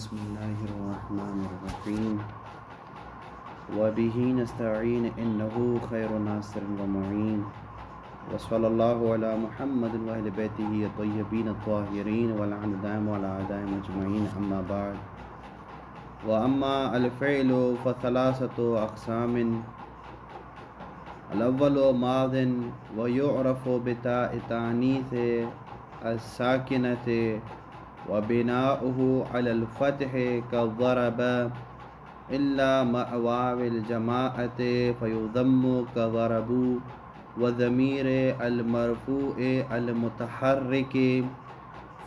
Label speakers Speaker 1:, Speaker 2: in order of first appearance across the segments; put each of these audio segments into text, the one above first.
Speaker 1: بسم الله الرحمن الرحيم وبه نستعين إنه خير ناصر ومعين وصلى الله على محمد وأهل بيته الطيبين الطاهرين واللعن الدائم على أعدائهم أجمعين أما بعد وأما الفعل فثلاثة أقسام الأول ماض ويعرف بتاء التأنيث الساكنة وبناؤه على الفتح كضرب إلا مع واو الجماعة فيضم كضربوا وضمير المرفوع المتحرك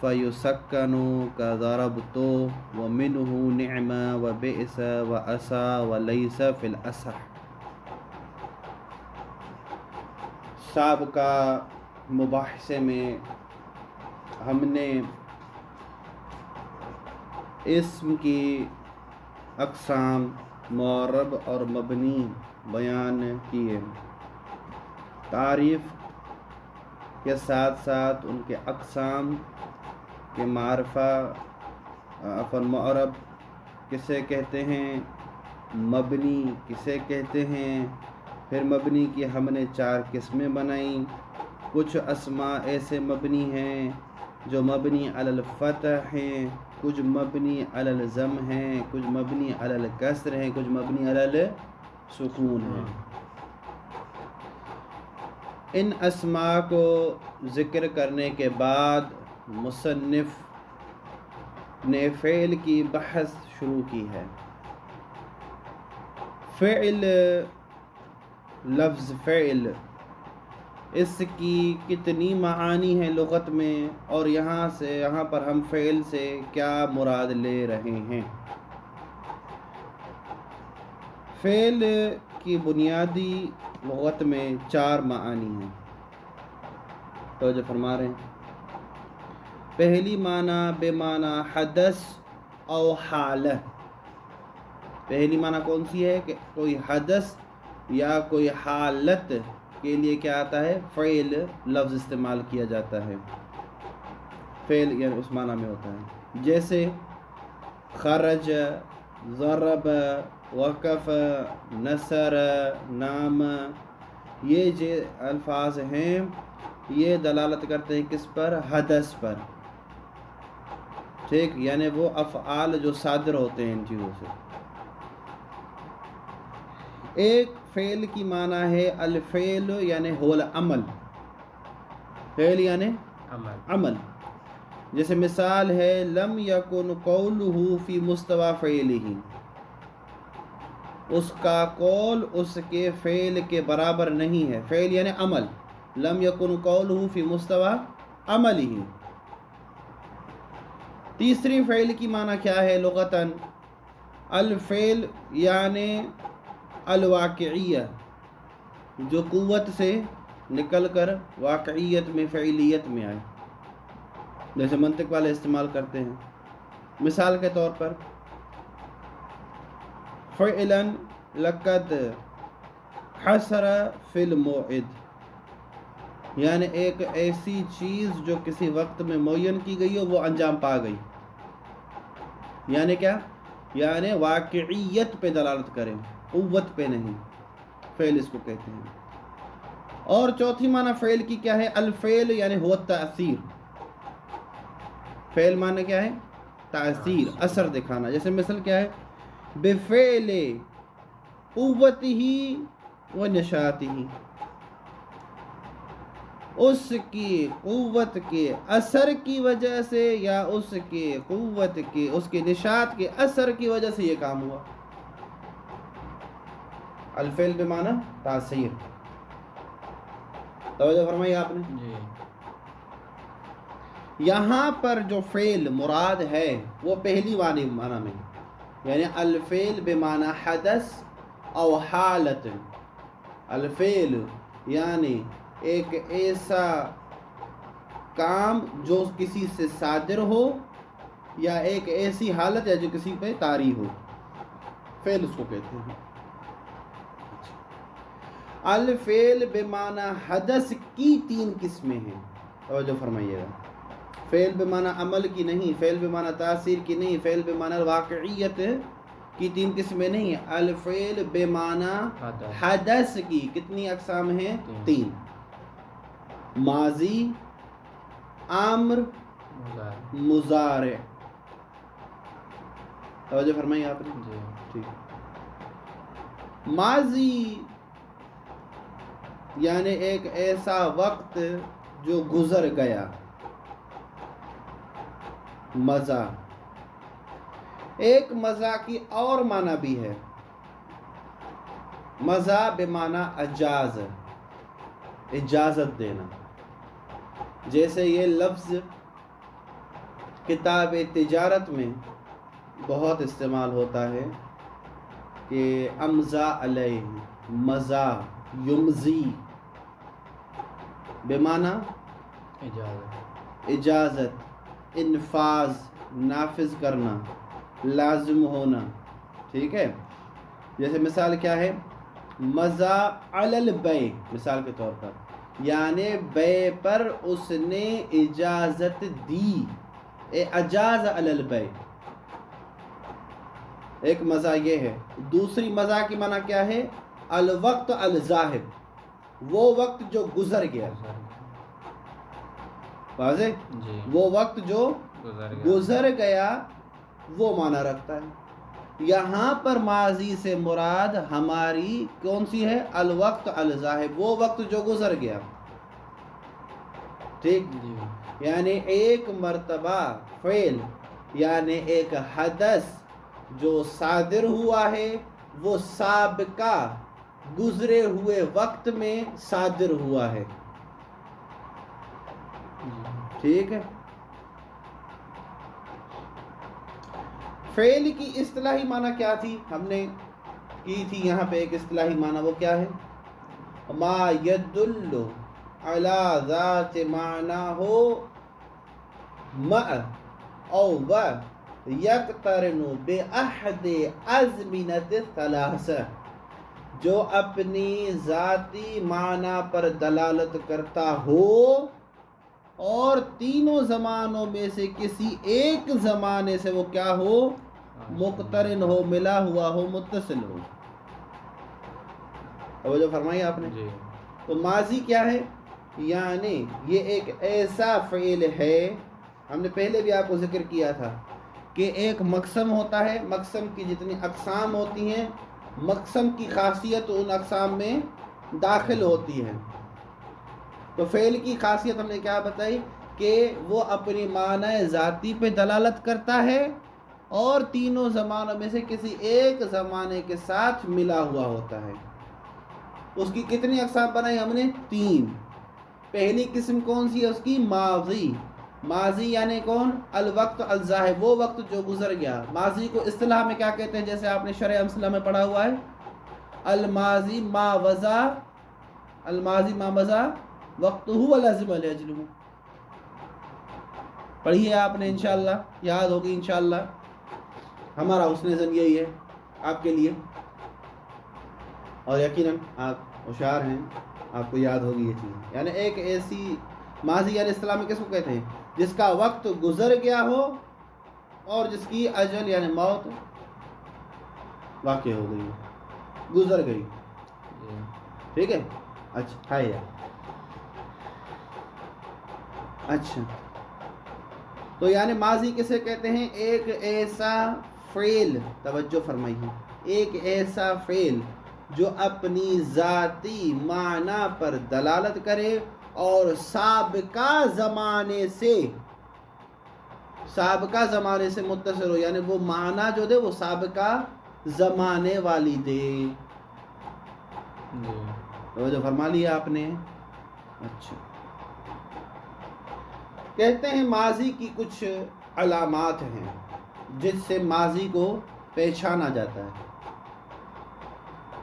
Speaker 1: فيسكن كضربت ومنه نعم وبئس وأسى وليس في الأصح. سابقہ مباحثے میں ہم نے اسم کی اقسام معرب اور مبنی بیان کیے. تعریف کے ساتھ ساتھ ان کے اقسام کے معرفہ معرب کسے کہتے ہیں، مبنی کسے کہتے ہیں. پھر مبنی کی ہم نے 4 قسمیں بنائیں. کچھ اسماء ایسے مبنی ہیں جو مبنی علی الفتح ہیں، کچھ مبنی علی الضم ہیں، کچھ مبنی علی الکسر ہیں، کچھ مبنی علی السکون ہیں. ان اسماء کو ذکر کرنے کے بعد مصنف نے فعل کی بحث شروع کی ہے. فعل، لفظ فعل، اس کی کتنی معانی ہیں لغت میں، اور یہاں پر ہم فعل سے کیا مراد لے رہے ہیں. فعل کی بنیادی لغت میں 4 معانی ہیں. توجہ فرما رہے ہیں. پہلی معنی بے معنی حدث او حالہ. پہلی معنی کون سی ہے کہ کوئی حدث یا کوئی حالت کے لیے کیا آتا ہے، فعل لفظ استعمال کیا جاتا ہے. فعل یعنی اس معنی میں ہوتا ہے، جیسے خرج، ضرب، وقف، نصر، نام. یہ جو الفاظ ہیں یہ دلالت کرتے ہیں کس پر؟ حدث پر. ٹھیک، یعنی وہ افعال جو صادر ہوتے ہیں ان چیزوں سے. ایک فعل کی معنی ہے الفعل یعنی هو العمل. فعل یعنی عمل. جیسے مثال ہے لم یکن قولہ فی مستوی فعلہ. اس کا قول اس کے فعل کے برابر نہیں ہے. فعل یعنی عمل. لم یکن قولہ فی مستوی عملہ. تیسری فعل کی معنی کیا ہے لغتاً؟ الفعل یعنی الواقعیہ، جو قوت سے نکل کر واقعیت میں، فعلیت میں آئے. جیسے منطق والے استعمال کرتے ہیں. مثال کے طور پر فعلا لقد حسر فی الموعد، یعنی ایک ایسی چیز جو کسی وقت میں معین کی گئی ہو وہ انجام پا گئی. یعنی کیا؟ یعنی واقعیت پہ دلالت کریں، قوت پہ نہیں. فعل اس کو کہتے ہیں. اور چوتھی معنی فعل کی کیا ہے؟ الفعل یعنی هو التأثیر. فعل معنی کیا ہے؟ تأثیر، اثر دکھانا. جیسے مثل کیا ہے؟ بفعل قوتہ و نشاطہ. اس کی قوت کے اثر کی وجہ سے یا اس کے قوت کے، اس کے نشاط کے اثر کی وجہ سے یہ کام ہوا. الفعل بمعنی تاثیر. توجہ فرمائی آپ نے. یہاں پر جو فعل مراد ہے وہ پہلی معنی میں، یعنی الفعل بمعنی حدث او حالت. الفعل یعنی ایک ایسا کام جو کسی سے صادر ہو یا ایک ایسی حالت یا جو کسی پہ طاری ہو. فعل اس کو کہتے ہیں. الفعل بمعنی حدث کی 3 قسمیں ہیں. توجہ فرمائیے گا. فعل بمعنی عمل کی نہیں، فعل بمعنی تاثیر کی نہیں، فعل بمعنی واقعیت کی 3 قسمیں نہیں، الفعل بمعنی حدث کی کتنی اقسام ہیں؟ 3، ماضی، امر، مضارع۔ توجہ فرمائی آپ نے؟ ٹھیک۔ ماضی یعنی ایک ایسا وقت جو گزر گیا، مضی۔ ایک مضی کی اور معنی بھی ہے، مضی بمعنی اجاز، اجازت دینا۔ جیسے یہ لفظ کتاب تجارت میں بہت استعمال ہوتا ہے کہ امضا علیہ، مضا، یمضی بمعنی اجازت، انفاذ، نافذ کرنا، لازم ہونا، ٹھیک ہے۔ جیسے مثال کیا ہے؟ مضا علی البیع، مثال کے طور پر یعنی بیع پر اس نے اجازت دی، اجاز علی البیع، ایک مضا یہ ہے۔ دوسری مضا کی معنی کیا ہے؟ الوقت الذاہب، وہ وقت جو گزر گیا، واضح؟ وہ وقت جو گزر گیا وہ معنی رکھتا ہے۔ یہاں پر ماضی سے مراد ہماری کون سی ہے؟ الوقت الذاہب، وہ وقت جو گزر گیا، ٹھیک۔ یعنی ایک مرتبہ فعل یعنی ایک حدث جو صادر ہوا ہے وہ سابقہ گزرے ہوئے وقت میں صادر ہوا ہے، ٹھیک ہے۔ فعل کی اصطلاحی معنی کیا تھی؟ ہم نے کی تھی یہاں پہ ایک اصطلاحی معنی، وہ کیا ہے؟ ما يدل على ذات معناه مع او و یقترن بأحد ازمنة الثلاثة، جو اپنی ذاتی معنی پر دلالت کرتا ہو اور تینوں زمانوں میں سے کسی ایک زمانے سے وہ کیا ہو؟ مقترن ہو، ملا ہوا ہو، متصل ہو۔ توجہ فرمائی آپ نے؟ تو ماضی کیا ہے؟ یعنی یہ ایک ایسا فعل ہے، ہم نے پہلے بھی آپ کو ذکر کیا تھا کہ ایک مقسم ہوتا ہے، مقسم کی جتنی اقسام ہوتی ہیں، مقسم کی خاصیت ان اقسام میں داخل ہوتی ہے۔ تو فعل کی خاصیت ہم نے کیا بتائی کہ وہ اپنی معنی ذاتی پہ دلالت کرتا ہے اور تینوں زمانوں میں سے کسی ایک زمانے کے ساتھ ملا ہوا ہوتا ہے۔ اس کی کتنی اقسام بنائی ہم نے؟ 3۔ پہلی قسم کون سی ہے اس کی؟ ماضی۔ ماضی یعنی کون؟ الوقت الذاہب، وہ وقت جو گزر گیا۔ ماضی کو اصطلاح میں کیا کہتے ہیں؟ جیسے آپ نے شرح امثلہ میں پڑھا ہوا ہے، الماضی ما وضع، الماضی ما وضع وقتہ ولازم لاجلہ، پڑھیے آپ نے، انشاءاللہ یاد ہوگی انشاءاللہ۔ ہمارا حسن ظن یہی ہے آپ کے لیے، اور یقیناً آپ ہوشیار ہیں، آپ کو یاد ہوگی یہ چیز۔ یعنی ایک ایسی ماضی یعنی اصطلاح میں کس کو کہتے ہیں؟ جس کا وقت گزر گیا ہو اور جس کی اجل یعنی موت واقع ہو گئی، گزر گئی، ٹھیک ہے۔ اچھا ہے یار، اچھا تو یعنی ماضی کسے کہتے ہیں؟ ایک ایسا فعل، توجہ فرمائیے، ایک ایسا فعل جو اپنی ذاتی معنی پر دلالت کرے اور سابقہ زمانے سے متصل ہو، یعنی وہ معنی جو دے وہ سابقہ زمانے والی دے۔ توجہ فرما لیا آپ نے؟ اچھا، کہتے ہیں ماضی کی کچھ علامات ہیں جس سے ماضی کو پہچانا جاتا ہے۔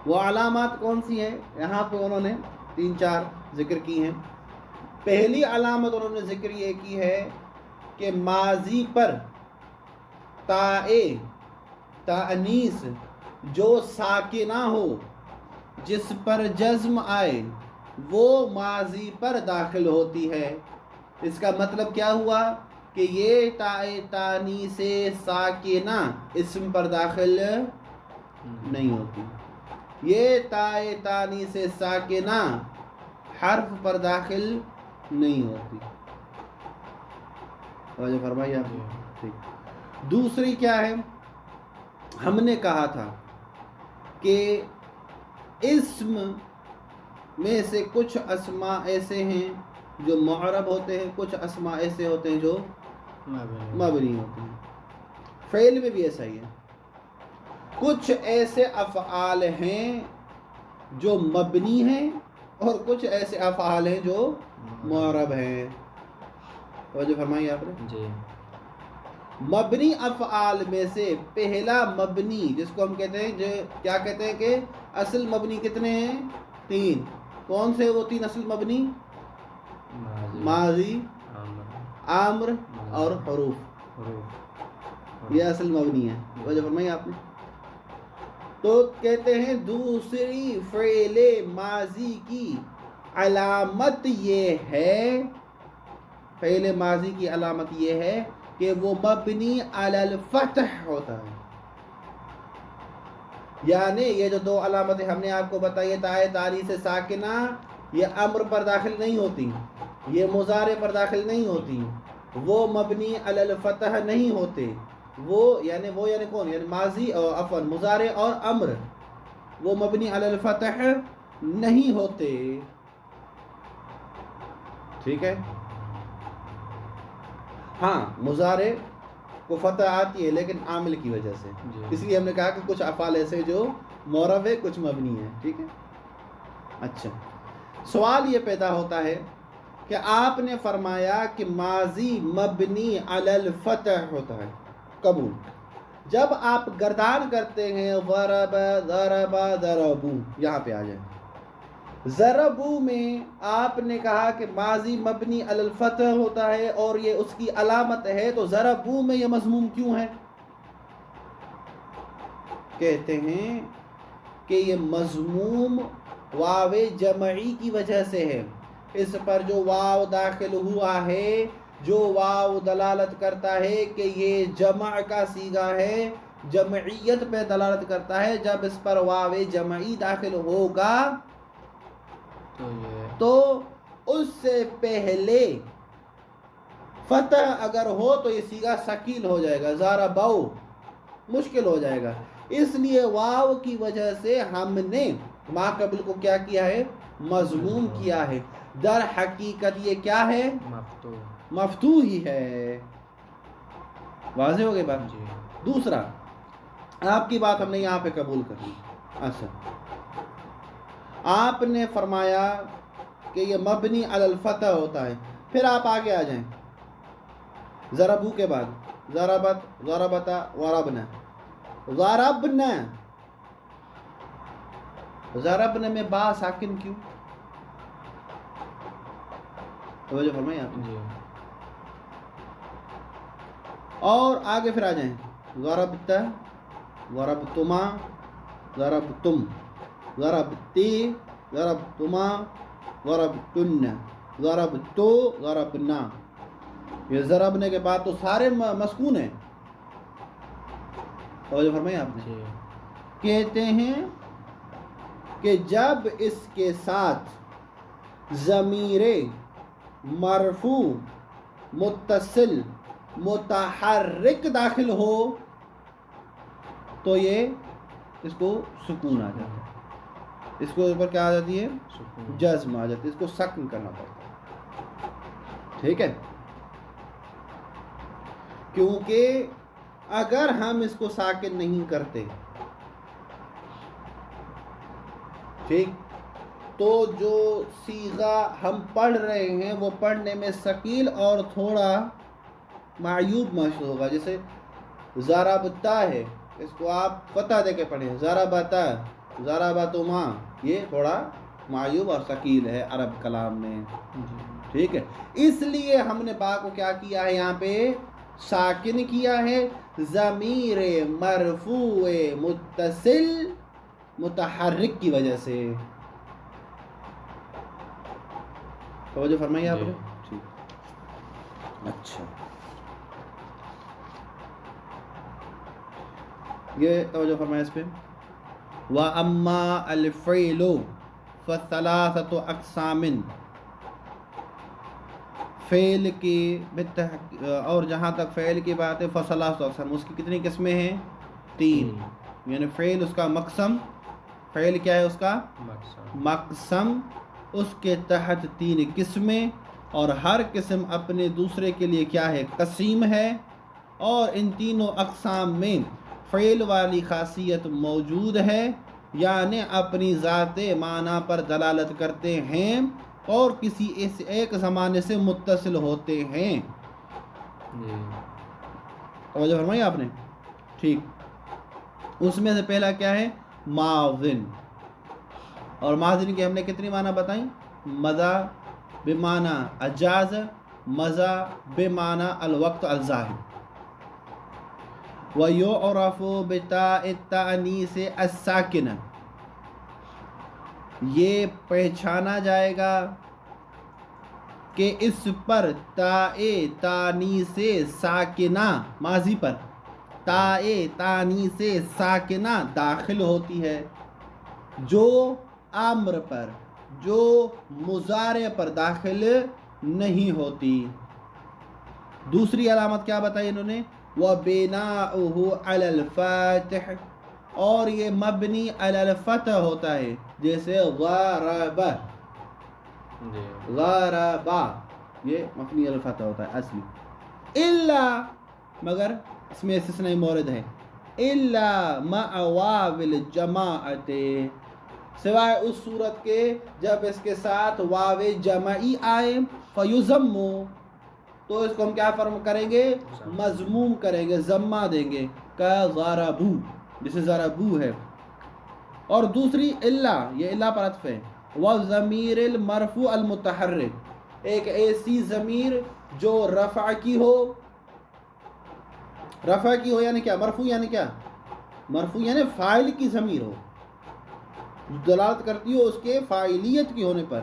Speaker 1: وہ علامات کون سی ہیں؟ یہاں پہ انہوں نے 3-4 ذکر کی ہیں۔ پہلی علامت انہوں نے ذکر یہ کی ہے کہ ماضی پر تاء تانیث جو ساکنہ ہو، جس پر جزم آئے، وہ ماضی پر داخل ہوتی ہے۔ اس کا مطلب کیا ہوا کہ یہ تائے تانی سے ساکنہ اسم پر داخل نہیں ہوتی، یہ تائے تانی سے ساکنہ حرف پر داخل نہیں ہوتی. توجہ فرمائیے آپ نے. ٹھیک. دوسری کیا ہے؟ ہم نے کہا تھا کہ اسم میں سے کچھ اسماء ایسے ہیں جو معرب ہوتے ہیں، کچھ اسماء ایسے ہوتے ہیں جو مبنی ہوتے ہیں. فعل میں بھی ایسا ہی ہے. کچھ ایسے افعال ہیں جو مبنی ہیں اور کچھ ایسے افعال ہیں جو معرب ہیں. توجہ فرمائیے آپ نے.
Speaker 2: جی.
Speaker 1: مبنی افعال میں سے پہلا مبنی جس کو ہم کہتے ہیں، جو کیا کہتے ہیں کہ اصل مبنی کتنے ہیں؟ 3. کون سے وہ 3 اصل مبنی؟ ماضی، امر اور حروف. یہ اصل مبنی ہے. توجہ فرمائیے آپ نے. تو کہتے ہیں دوسری فعل ماضی کی علامت یہ ہے، فعل ماضی کی علامت یہ ہے کہ وہ مبنی علی الفتح ہوتا ہے. یعنی یہ جو 2 علامتیں ہم نے آپ کو بتائی، تائے تانی سے ساکنہ، یہ امر پر داخل نہیں ہوتی، یہ مضارع پر داخل نہیں ہوتی، وہ مبنی علی الفتح نہیں ہوتے. وہ یعنی کون؟ یعنی ماضی اور عفوا مضارع اور امر وہ مبنی علی الفتح نہیں ہوتے. ٹھیک ہے. ہاں مضارع کو فتح آتی ہے لیکن عامل کی وجہ سے. اس لیے ہم نے کہا کہ کچھ افعال ایسے جو معرب ہے، کچھ مبنی ہے. ٹھیک ہے. اچھا، سوال یہ پیدا ہوتا ہے کہ آپ نے فرمایا کہ ماضی مبنی علی الفتح ہوتا ہے. قبول. جب آپ گردان کرتے ہیں ضرب ضرب ضربو، یہاں پہ آ جائیں. ضربو میں آپ نے کہا کہ ماضی مبنی علی الفتح ہوتا ہے اور یہ اس کی علامت ہے، تو ضربو میں یہ مضموم کیوں ہے؟ کہتے ہیں کہ یہ مضموم واو جمعی کی وجہ سے ہے. اس پر جو واو داخل ہوا ہے، جو واو دلالت کرتا ہے کہ یہ جمع کا صیغہ ہے، جمعیت پہ دلالت کرتا ہے. جب اس پر واو جمعی داخل ہوگا تو اس سے پہلے فتح اگر ہو تو یہ صیغہ ثقیل ہو جائے گا، ضربو مشکل ہو جائے گا. اس لیے واو کی وجہ سے ہم نے ما قبل کو کیا کیا ہے؟ مضموم کیا ہے. در حقیقت یہ کیا ہے؟ مفتوح ہی ہے. واضح ہو گئی بات؟
Speaker 2: جی.
Speaker 1: دوسرا، آپ کی بات ہم نے یہاں پہ قبول کر لی. اچھا، آپ نے فرمایا کہ یہ مبنی علی الفتح ہوتا ہے. پھر آپ آگے آ جائیں. ضربو کے بعد ضربت، ضربتا، ضربنا. ضربنا، ضربنا میں با ساکن کیوں؟ توجہ فرمائیں آپ نے. اور آگے پھر آ جائیں. ضربت، ضربتما، ضربتم، ضربتی، ضربتما، ضربتن، ضربتو، ضربنا. یہ ضربنے کے بعد تو سارے مسکون ہیں. توجہ فرمائیں آپ نے. کہتے ہیں کہ جب اس کے ساتھ ضمیر مرفوع متصل متحرک داخل ہو تو یہ اس کو سکون آ جاتا ہے. اس کو اوپر کیا آ جاتی ہے؟ جزم آ جاتی ہے. اس کو سکن کرنا پڑتا ہے. ٹھیک ہے. کیونکہ اگر ہم اس کو ساکن نہیں کرتے، ٹھیک، تو جو صیغہ ہم پڑھ رہے ہیں وہ پڑھنے میں ثقیل اور تھوڑا معیوب محسوس ہوگا. جیسے ضربتا ہے، اس کو آپ فتح دے کے پڑھیں، ضربتا، ضربتما، یہ تھوڑا معیوب اور ثقیل ہے عرب کلام میں. ٹھیک ہے. اس لیے ہم نے با کو کیا کیا ہے؟ یہاں پہ ساکن کیا ہے. ضمیر مرفوع متصل متحرک کی وجہ سے. توجہ فرمائیے آپ نے. ٹھیک. اچھا، یہ توجہ فرمائیں اس پہ. وَأَمَّا الْفِعْلُ فَثَلَاثَةُ أَقْسَامٍ، فعل کی اور جہاں تک فعل کی بات ہے فَثَلَاثَةُ أَقْسَامٍ، اس کی کتنی قسمیں ہیں؟ 3. یعنی فعل اس کا مقسم، فعل کیا ہے اس کا؟ مقسم. اس کے تحت 3 قسمیں، اور ہر قسم اپنے دوسرے کے لیے کیا ہے؟ قسیم ہے. اور ان تینوں اقسام میں فعل والی خاصیت موجود ہے، یعنی اپنی ذات معنی پر دلالت کرتے ہیں اور کسی ایک زمانے سے متصل ہوتے ہیں. توجہ فرمائی آپ نے؟ ٹھیک. اس میں سے پہلا کیا ہے؟ ماضٍ. اور ماضٍ کی ہم نے کتنی معنی بتائیں؟ مضى بمعنی اجاز، مضى بمعنی الوقت الظاہر. وَيُعْرَفُ بِتَاءِ التَّأْنِیثِ السَّاکِنَةِ، یہ پہچانا جائے گا کہ اس پر تاء تانیث ساکنہ، ماضی پر تاء تانیث ساکنہ داخل ہوتی ہے، جو امر پر، جو مضارع پر داخل نہیں ہوتی. دوسری علامت کیا بتائی انہوں نے؟ وَبِنَاؤُهُ عَلَى الْفَاتِحِ، اور یہ مبنی علی الفتح ہوتا ہے، جیسے غَرَبَ، غَرَبَ یہ مبنی علی الفتح ہوتا ہے اصلی. الا، مگر اس میں استثنائی مورد ہے، الا مع واو الجماعت، سوائے اس صورت کے جب اس کے ساتھ واو جمعی آئے، فیضم، تو اس کو ہم کیا کریں گے؟ مضموم کریں گے، ضمہ دیں گے، کا ضربو، جسے ضربو ہے. اور دوسری الا، یہ الا پر عطف ہے. وَضَمِيرِ الْمَرْفُوعِ الْمُتَحَرِّكِ، ایک ایسی ضمیر جو رفع کی ہو. رفع کی ہو یعنی کیا؟ مرفوع یعنی کیا؟ مرفوع یعنی فاعل کی ضمیر ہو، دلالت کرتی ہو اس کے فاعلیت کی ہونے پر.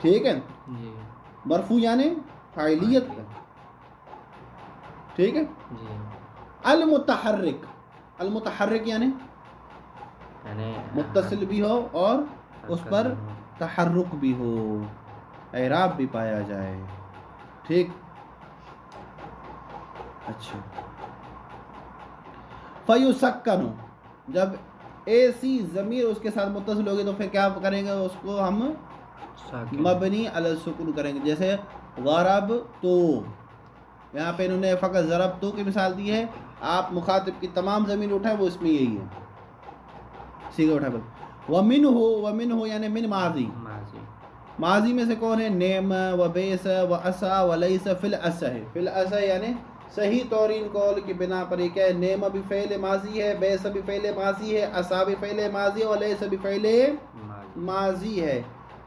Speaker 1: ٹھیک ہے؟ مرفوع یعنی فاعلیت کا. ٹھیک ہے. المتحرک، المتحرک یعنی متصل بھی ہو اور اس پر تحرک بھی ہو، اعراب بھی پایا جائے. ٹھیک. اچھا. فیسکن، جب ایسی ضمیر اس کے ساتھ متصل ہوگی تو پھر کیا کریں گے؟ اس کو ہم مبنی علی السکون کریں گے. جیسے غرب تو، یہاں پہ انہوں نے فقط ضرب تو کی مثال دی ہے. آپ مخاطب کی تمام ضمیر اٹھائیں وہ اس میں یہی ہے، سیدھے اٹھا بول. ومن ہو یعنی من ماضی، ماضی میں سے کون ہے؟ نعم و بیس و اسا و لیس فی الاسا ہے. فی الاسا یعنی صحیح طورین قول کی بنا پر یہ کیا ہے؟ نعم بھی فعل ماضی ہے، بیس بھی فعل ماضی ہے، اسا بھی فعل ماضی ہے، اور لیس بھی فعل ماضی ہے.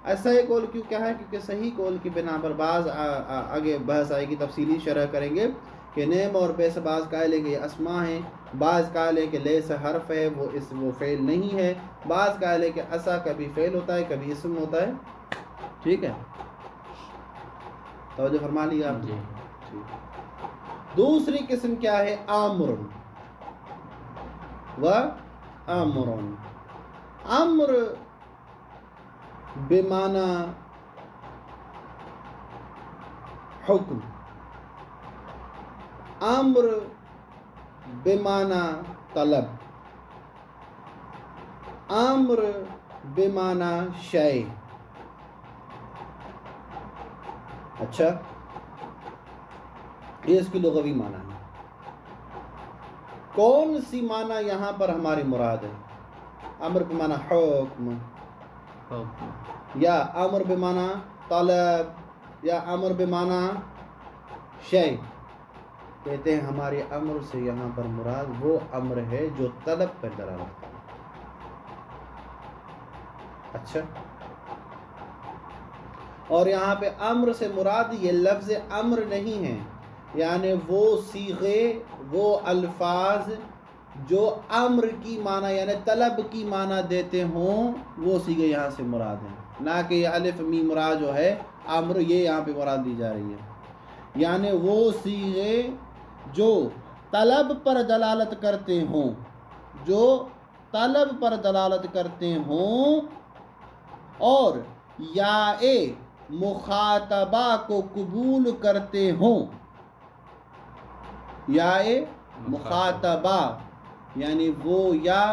Speaker 1: ایسا ہی قول کیوں کیا ہے؟ کیونکہ صحیح قول کی بنا پر بعض آگے بحث آئے گی، تفصیلی شرح کریں گے کہ نعم اور بیس بعض قائل ہیں کہ یہ اسماء ہیں، بعض قائل ہیں کہ لیس حرف ہے، وہ فعل نہیں ہے، بعض قائل ہیں کہ اسا کبھی فعل ہوتا ہے کبھی اسم ہوتا ہے. ٹھیک ہے. توجہ فرما لیا آپ نے؟ دوسری قسم کیا ہے؟ امر و امر. امر بمعنی حکم، امر بمعنی طلب، امر بمعنی شیء. اچھا، یہ اس کی لغوی معنی ہے. کون سی معنی یہاں پر ہماری مراد ہے؟ امر بمعنی حکم، یا امر بمعنی طلب، یا امر بمعنی شیء. کہتے ہیں ہمارے امر سے یہاں پر مراد وہ امر ہے جو طلب پر دلالت کرتا ہے. اچھا، اور یہاں پہ امر سے مراد یہ لفظ امر نہیں ہے، یعنی وہ صیغے، وہ الفاظ جو امر کی معنی یعنی طلب کی معنی دیتے ہوں، وہ صیغے یہاں سے مراد ہیں. نہ کہ یہ الف میم را جو ہے امر، یہ یہاں پہ مراد دی جا رہی ہے. یعنی وہ صیغے جو طلب پر دلالت کرتے ہوں، جو طلب پر دلالت کرتے ہوں اور یا مخاطبہ کو قبول کرتے ہوں. یا مخاطبہ یعنی وہ یا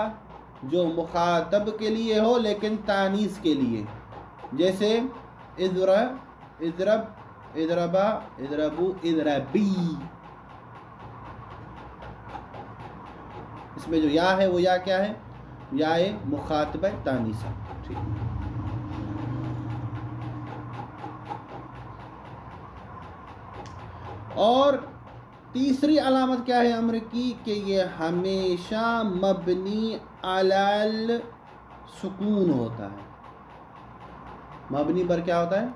Speaker 1: جو مخاطب کے لیے ہو لیکن تانیث کے لیے، جیسے اضرب، اضربا، اضربو، اضربی. اس میں جو یا ہے وہ یا کیا ہے؟ یا مخاطبہ تانیثہ. ٹھیک. اور تیسری علامت کیا ہے امر کی؟ کہ یہ ہمیشہ مبنی علی سکون ہوتا ہے. مبنی پر کیا ہوتا ہے؟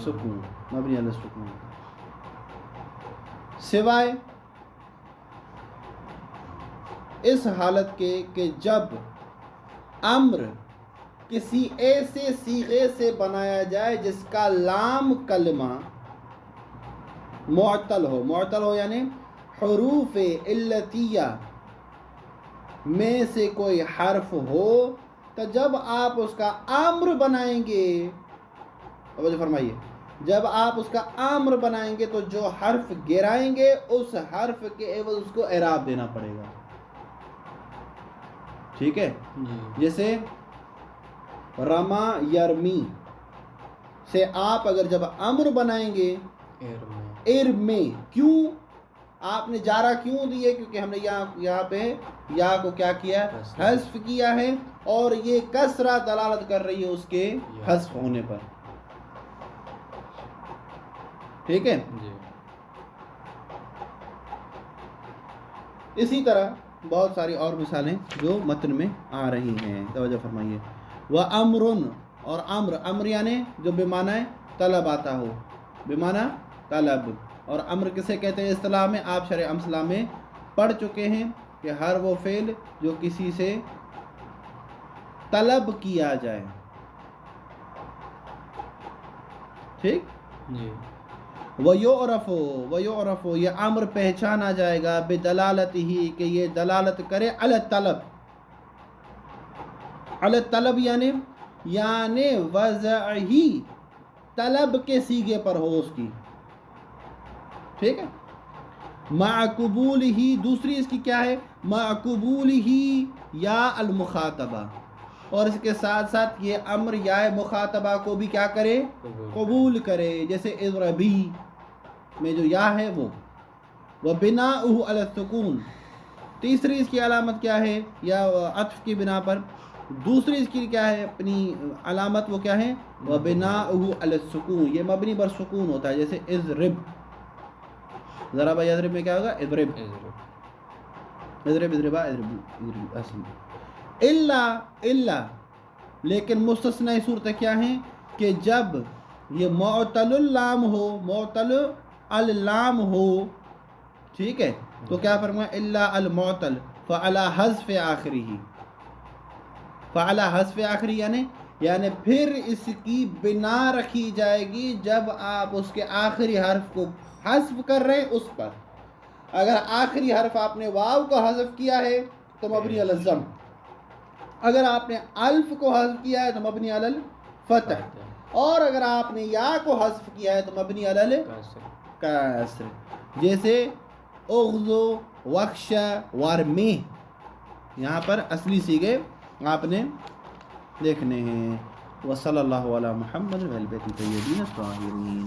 Speaker 1: سکون. مبنی علی سکون ہوتا ہے، سوائے اس حالت کے کہ جب امر کسی ایسے صیغے سے بنایا جائے جس کا لام کلمہ معطل ہو. معطل ہو یعنی حروف علتیہ میں سے کوئی حرف ہو، تو جب آپ اس کا امر بنائیں گے، توجہ فرمائیے، جب آپ اس کا امر بنائیں گے تو جو حرف گرائیں گے اس حرف کے عوض اس کو اعراب دینا پڑے گا. ٹھیک ہے. جیسے رما یرمی سے آپ اگر جب امر بنائیں گے ارمے، کیوں آپ نے جارہ کیوں دیے؟ کیونکہ ہم نے یہاں پہ یا کو کیا کیا؟ حذف کیا ہے، اور یہ کسرہ دلالت کر رہی ہے اس کے حذف ہونے پر. ٹھیک ہے. اسی طرح بہت ساری اور مثالیں جو متن میں آ رہی ہیں، توجہ فرمائیے. وَأَمْرٌ، اور امر یعنی جو بمعنی طلب آتا ہو، بمعنی طلب. اور امر کسے کہتے ہیں اصطلاح میں؟ آپ شرح امثلہ میں پڑھ چکے ہیں کہ ہر وہ فعل جو کسی سے طلب کیا جائے. ٹھیک. وَيُعْرَفُ، یہ امر پہچانا جائے گا بِدَلَالَتِهِ، کہ یہ دلالت کرے علی الطلب. علی الطلب یعنی وضعی طلب کے سیغے پر ہو اس کی. ٹھیک ہے. مع قبولہ، دوسری اس کی کیا ہے؟ مع قبولہ یا المخاطبہ، اور اس کے ساتھ ساتھ یہ امر یا مخاطبہ کو بھی کیا کرے؟ قبول کرے. جیسے اضربی میں جو یا ہے وہ. وبناؤہ علی السکون، تیسری اس کی علامت کیا ہے؟ یا عطف کی بنا پر. دوسری اس کی کیا ہے اپنی علامت؟ وہ کیا ہے؟ وبناؤہ علی السکون، یہ مبنی بر سکون ہوتا ہے. جیسے اضرب، ذرا بھائی اضرب میں کیا ہوگا؟ اضرب، اضرب، اضربا، اضرب. الا لیکن مستثنی صورتیں کیا ہیں؟ کہ جب یہ معطل اللام ہو، معطل اللام ہو. ٹھیک ہے. تو کیا فرمایا؟ الا المعطل فعلی حذف آخری، فعلی حذف آخری یعنی پھر اس کی بنا رکھی جائے گی جب آپ اس کے آخری حرف کو حذف کر رہے ہیں اس پر. اگر آخری حرف آپ نے واو کو حذف کیا ہے تو مبنی علی الضم، اگر آپ نے الف کو حذف کیا ہے تو مبنی علی الفتح، اور اگر آپ نے یا کو حذف کیا ہے تو مبنی علی الکسر. جیسے اغزو، وخش، ورمی، یہاں پر اصلی صیغے آپ نے دیکھنے ہیں. وصلی اللہ علی محمد وآل بیت الطیبین الطاہرین.